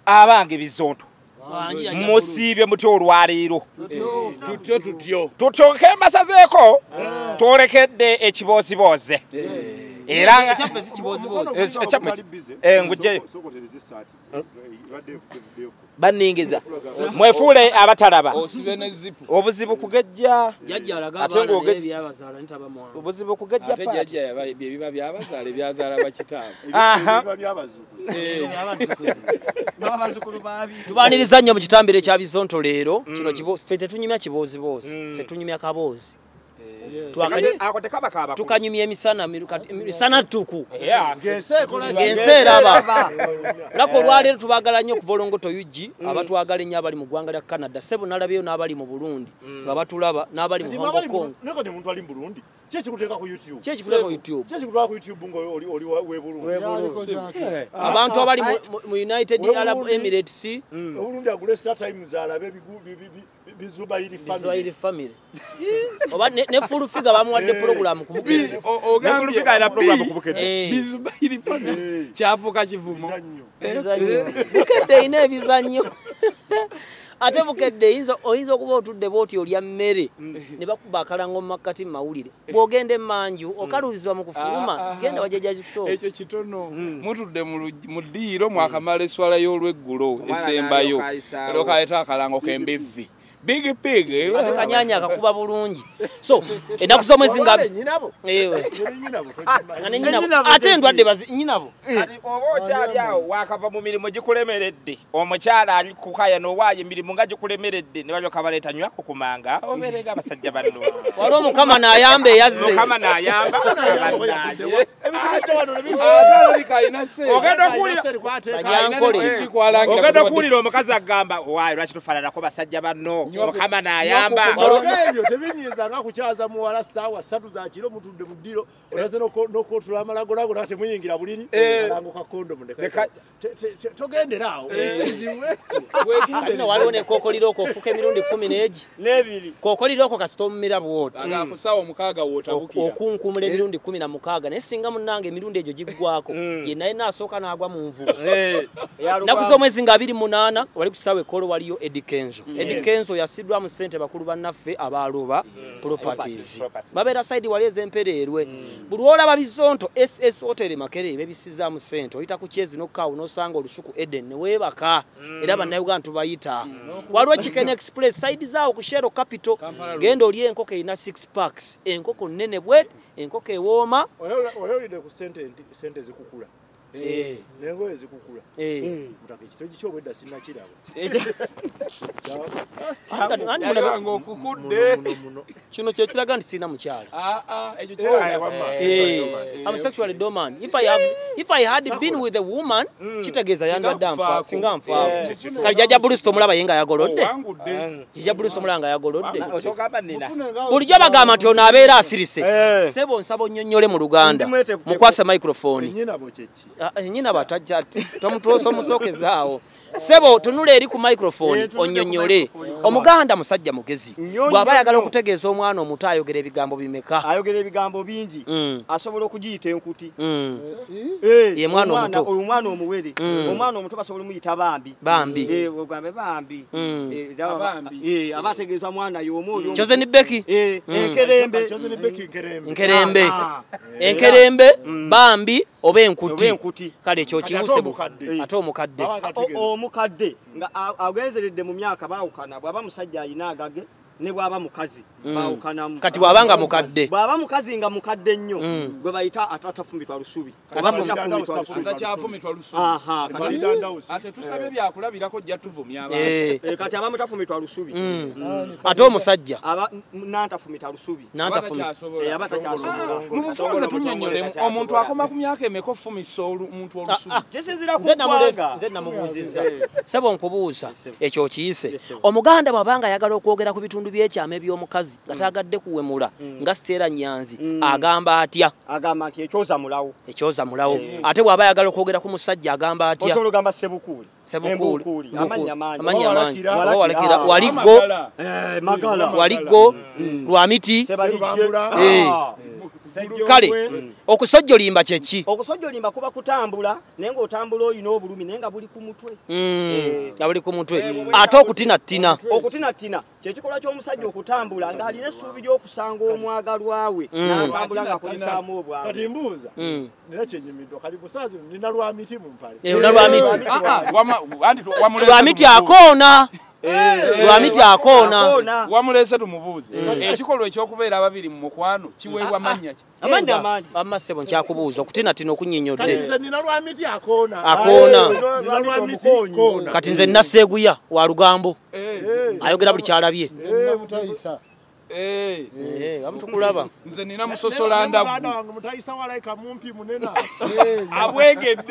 abange bizonto musiibye muti olwaleero tutyoke mbasazeeko twolekedde ekiboozibooze era ngujjeyo banningiza mwefuule abatalaba obuzibu kugejja ate obuzibu kugejja biba byabazaale byazaala bakitaabwe tubaniriza nnyo mu kitambiro ekya bizonto leero kino ffe tetunyumya kibooziboozi ffe tunyumya kaboozi tukanyumya emisana ttuku ng'ensi eraba nako olwaleero tubagala nnyo okuva olongoto UG abatwagala ennyo abali mu ggwanga lya Canada sebo nalabyeyo n'abali mu Burundi nga batulaba n'abali mu Hong Kong abantu abali mu United Arab Emirates Bizubairi family oba ne full figure bamuwadde program ku Bukedde full figure era program ku Bukedde Bizubairi family kyafuuka kivumo Bukedde ine ebizannyo ate Bukedde oyinza okuba otudde booti olya mmere ne bakuba akalango mu makkati mu mawulire bw'ogenda emmanju okaluzibwa mu kufuluma genda wajeja kifo ekyo kitono mutudde mu ddiiro mwakamala esswala y'olweggulo esembayo olwokaleeta akalango k'embivvi big kanyanya akakuba bulungi so ennaku z'omwezi nga ate endwadde nyinabo oba okyali awo wakava mu mirimu gikulemeredde omukyala ali kukaya n'owaayo emirimu nga gikulemeredde ne balyoka baleeta nywako kumanga obeerenga abasajja banno wali omukama n'ayamba eyazze mukama n'ayamba ogenda okuwulira omukazi agamba waayo lwaki tufaananako basajja banno mukama n'ayamba ebyo tebinyiiza nga kukyaza muwala ssaawa 3 za kiro mutudde mu ddiro olaze n'okootula amalagolago naga temuyingira buliri alango ka kondomu togendera awo waliwo nekookoliro oko ofuka emirundi 10 kookoliro oko kasita omumira bwoti okunkumula emirundi 16 naye singa munnange emirundi egyo giggwako yenaye naasooka n'agwa mu nvu naku z'omwezi nga 28 wali ku kisaawe ekolo waliyo Eddie Kenzo yasiddwa mu ssente bakulu bannaffe abaloba properties babeera side wali ez'empereerwe buli olaba bizonto SS Hotel Makerere bebisizaamu ssente oyita ku Kyezi n'okaawo n'osanga olusuku Eden ne weebaka era bannayuganda tubayita waliwo Chicken Express side zaawo ku Shero Capital genda oli enkoko erina 6 packs enkoko nnene bwe enkoko ewooma olewulidde ku ssente zikukula nengo ezikukula mutaka ekitogi ky'obwedda sinnakiraba kino kyekiraga nti sirina mukyala I'm sexually dominant if I had been with a woman kitegeeza yandwadde anfa singa nfa kali jjajja Bruce omulaba ye nga yagolodde jjajja Bruce omulaba nga yagolodde bulijjo bagamba nti ono abeera asirise sebo nsaba onnyonnyole mu Luganda mukwasa microphone nyina batajja tomutulosa omusokezaawo sebo tunula eri ku microphone onnyonnyole omuganda musajja mugezi bw'aba ayagala okutegeeza omwana omuto ayogera ebigambo bimeka ayogera ebigambo bingi asobola okugiyita enkuti ye mwana omuto omwana omuwere omwana omuto basobola omuyita bambi ogambe bambi aba ategeeza mwana y'omu Chosen Becky enkerembe bambi oba enkuti kale ekyo kimusebo ate omukadde nga agenzeredde mu myaka baawukana bw'aba musajja ayina agage ne bw'aba mukazi baawukanamu kati bw'abanga mukadde bw'aba mukazi nga mukadde nnyo gwe bayita atafumitwa lusubi ate tusabe byakulabirako jja tuvumya kati abamu tafumitwa lusubi ate omusajja nantafumita lusubi aba takyasobola mubufunze tunnyonnyole omuntu akoma ku myaka emeka ofumisa omuntu olusubi kisinzira ku ggwanga nze namubuuzizza sebo nkubuuza ekyo okiyise omuganda bw'abanga ayagala okwogera ku bitundu by'ekyama eby'omukazi nga taagadde kuwemula nga Siteera Nyanzi agamba atya agamba nti ekyoza mulawo ate bw'aba ayagala okwogera ku musajja agamba atya osobola ogamba sebukuuli amanya mangi waliggo lwamiti kale okusojjolimba kyeki okusojjolimba kuba kutambula naye ng'otambula oyina obulumi naye nga buli ku mutwe nga buli ku mutwe ate okutinattina kyekikolwa ky'omusajja okutambula ng'alina essuubi ly'okusanga omwagalwa we n'atambula ng'akozesaamu obwavu. Kati mbuuza nina kyenyumiddwa kali busaazi nina lwamiti mu mpale. Lwamiti akoona lwamiti akoona wamulese tumubuuze ekikolwa ekyokubeera ababiri mu mukwano kiweebwa mannya ki? Bamma ssebo nkyakubuuza okutinattina okunnyinnyodde nze nina lwamiti akoona akoona lwamiti kati nze nina Sseeguya wa Lugambo ayogera buli kyalabye amutukulaba nze nina Musosola Ndagu wange mutayisa walayika mumpi munena abwegedde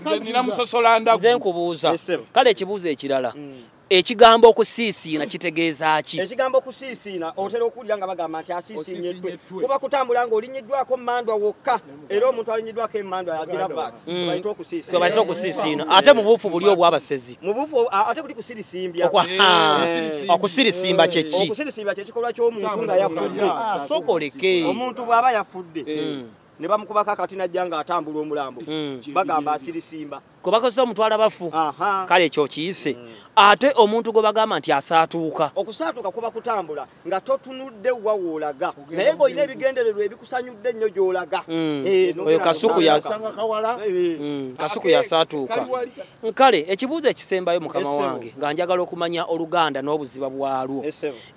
nze nina Musosola Ndagu. nze nkubuuza kale ekibuuzo ekirala ekigambo okusiisiina kitegeeza ki? Ekigambo okusiisiina otera okuwulira nga bagamba nti asiisinyeddwe kuba kutambula ng'olinyiddwako mmandwa wokka era omuntu alinyiddwako emmandwa yagira vaati bayita okusiisiina ate mu buufu buli obw'abasezi mu buufu ate kuli kusirisimbya okusirisimba kyeki? okusirisimba kyekikolwa ky'omuntu nga yafudde sokoleke omuntu bw'aba yafudde ne bamukubako akati najja ng'atambula omulambo bagamba asirisimba kubakozesa omutwala bafu kale ekyo kiyise ate omuntu gwe bagamba nti asaatuuka okusaatuuka kuba kutambula nga totunudde wa woolaga naye ng'olina ebigendererwa ebikusanyudde ennyo gy'olaga oyo kasuku yasaatuuka. Kale ekibuuzo ekisembayo mukama wange nga njagala okumanya Oluganda n'obuziba bwalwo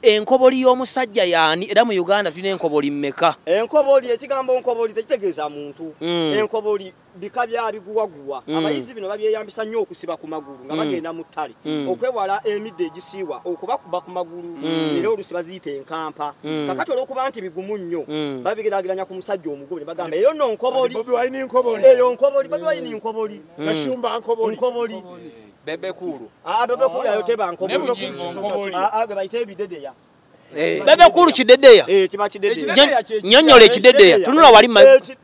enkoboli y'omusajja yaani era mu Uganda tulina enkoboli mmeka? Enkoboli ekigambo nkoboli tekitegeeza muntu enkoboli bika bya biguwaguwa abayizi bino babyeyambisa nnyo okusiba ku magulu nga bagenda mu ttale okwewala emidde egisiiwa okubakuba ku magulu era olusi baziyita enkampa kakati olw'okuba nti bigumu nnyo babigeraageranya ku musajja omugobe ne bagamba eyo nno nkoboli eyo nkoboli Bobi Wine nkoboli Kashumba nkoboli Bebekulu Bebekulu ayo teba nkoboli gwe bayita ebidedeya Bebekulu kidedeya nnyonnyola ekidedeya tunula wali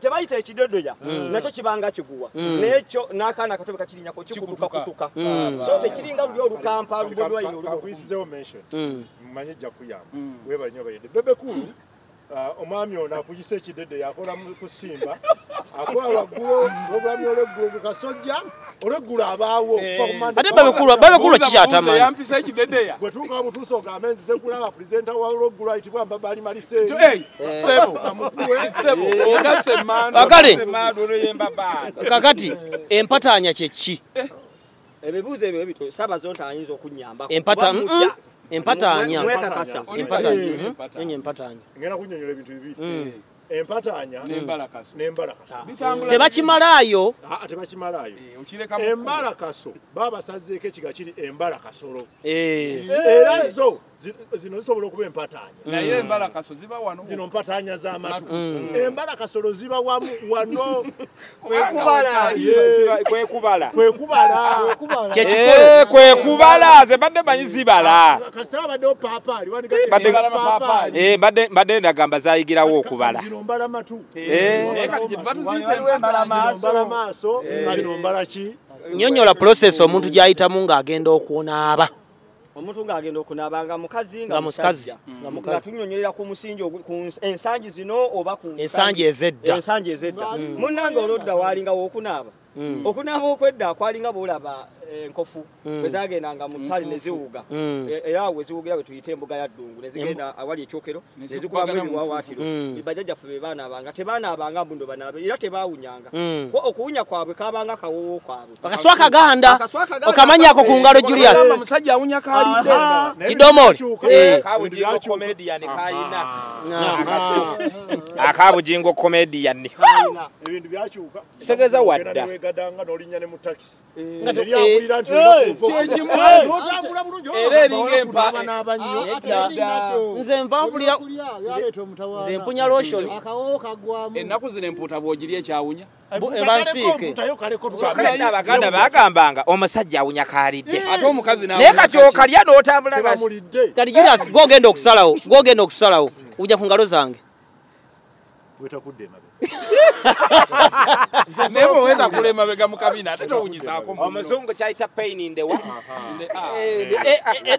tebayita ekidedeya nakyo kibanga kiguwa nekyo n'akaana akatobe kakirinyako kikutukakutuka so tekiringa luli olukampa Bobi Wine olukuyisizewo mention mumanye jja kuyamba webale nnyo bayidde Bebekulu omwami ono akuyisa ekidedeya akola mu kusimba akola lwaggulo olwobulamu olweggulo gukasojja olweggulo abaawo ate Bebekulu kikyatamanyi yampisa ekidedeya bwe tuuka butuusa ogambe nzize kulaba pulezenta wa olweggulo ayitibwa Mbabali Maliseeri akale kakati empataanya kyeki? ebibuuzo ebyo bito Ssaabazonta ayinza okunnyamba empataanya ngenda kunnyonnyola ebintu bibiri empataanya n'embalakaso tebakimalaayo embalakaso babasazeeko ekiga kiri embalakasolo era zo zino zisobola okuba empataanya naye embalakaso ziba wano zino mpataanya z'amatu embalakasolo ziba wano kwekubala ze badde manyi zibala kasaba baddewo paapaali badde ndagamba zayigirawo okubala mbala matu mbala maaso zino mbala ki? Nnyonnyola process omuntu gy'ayitamu ng'agenda okunaaba. Omuntu ng'agenda okunaaba nga mukazi nga tunnyonnyolera ku musingi ku ensangi zino oba ku ensangi ezedda munnange olwodda waalingawo okunaaba okunaaba okwedda akwalinga boolaba enkofu bwe zagendanga mu ttale ne ziwuga era we ziwugira bwe tuyita embuga ya ddungu ne zigenda awali ekyokero ne zikulamu ebiwawaatiro bajjajjaffe be baanaabanga tebaanaabanga mbundo banaabe era tebaawunyanga okuwunya kwabwe kabanga kawoowo kwabwe akaswa kaganda okamanyako ku ngalo Julius omusajja awunya kaalidde kidomoli akabujingo comedian kayina akabujingo comedian ebintu byakyuka segeza wadda wegadanga n'olinya ne mu taxi nze mpambulira nze mpunya lotion ennaku zino empuuta bw'ogirya ekyawunya ebansiike abaganda bagambanga omusajja awunya kaalidde ate omukazi naye kati okalya n'otambula kati Julius gwogenda okusalawo ujja ku ngalo zange wetakudde mabega Nebo weta kule mabega mu kabina ate towunyisaako omuzungu kyayita pain in the what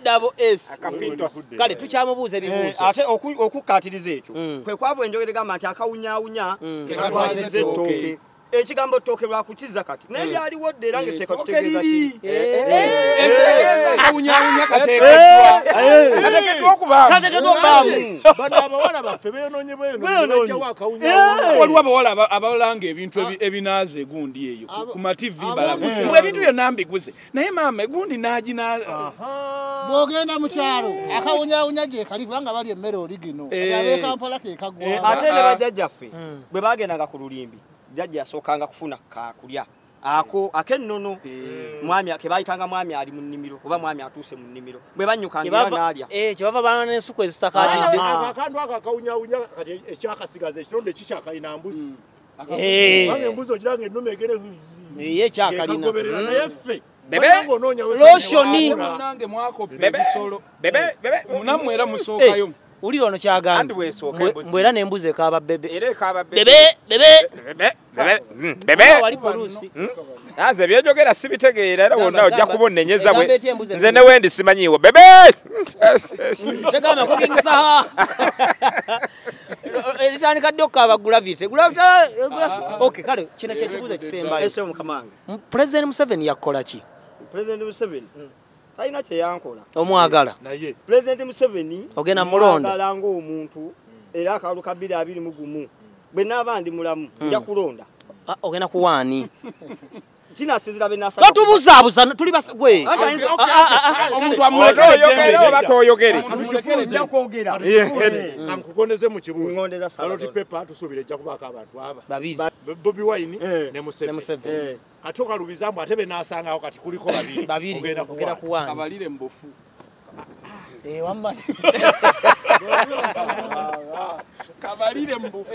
double S Akapitos. kale tukyamubuuza ebibuuzo ate okukkaatiriza ekyo kwe kwabwe enjogera egamba nti akawunyawunya kekatwaliza ettooke ekigambo ttooke lwakukiza kati n'ebyaliwo dde era ng'etteeka kitegeeza ki kawunyawunya kateekeddwa kateekeddwa okubaamu bano abawala baffe beyonoonyebweyonoonyejawo akawunyawunya waliwo abawala abalanga ebintu ebinaaza egundi eyo ku mativi balaguze ebintu byonna mbiguze naye maama egundi n'agina bw'ogenda mu kyalo akawunyawunya gye kali kubanga bali emmere oli gino ab'ekampala ke kagwa ate ne bajjajjaffe bwe bagendanga ku lulimbi jjajja yasookanga kufuna kakulya ako akennono mwami ke bayitanga mwami ali mu nnimiro oba mwami atuuse mu nnimiro bwe bannyukangira n'alya kyebava baana n'ensuku ezitakaatidde akantu ako akawunyawunya kati ekyakasigaza ekironde kikyakayina mbuzi banga embuzi ogira nga ennume egere ye ekyakalina ekagoberera naye ffe loshoni nange mwakopa ebisolo munammwe era musookayo ulira ono kyagamba Andi weesooka embuzi. mbwera n'embuzi ekaaba bebe era ekaaba wali polusi nze byojogera sibitegeera era wonna ojja kubonnenyeza Egamba bwe etya embuzi nze ne wendi simanyiiwo bebe tegamba kukingisaha eritandika dde okukaaba gravity okay kale kino kyekibuuzo kisembayo ese mukamange President Museveni yakola ki President Museveni talina kye yankola omwagala naye President Museveni ogenda mulonda mwagala ng'omuntu era akalulu ka 2021 bwe naaba ndi mulamu nja kulonda ogenda kuwaani kinasinzira be nasaba totubuzaabuza tuli gwe omuntu amulekere oba toyogere nja kwogera kankukoneze mu kibuuzo ngondeza Ballot paper tusuubira ejja kubaako abantu aba babiri Bobi Wine ne ne Museveni Museveni kati okalubizamu ate be n'asangawo kati kuliko babiri ogenda kuwaani kabalire mbofu wamma kabalire mbofu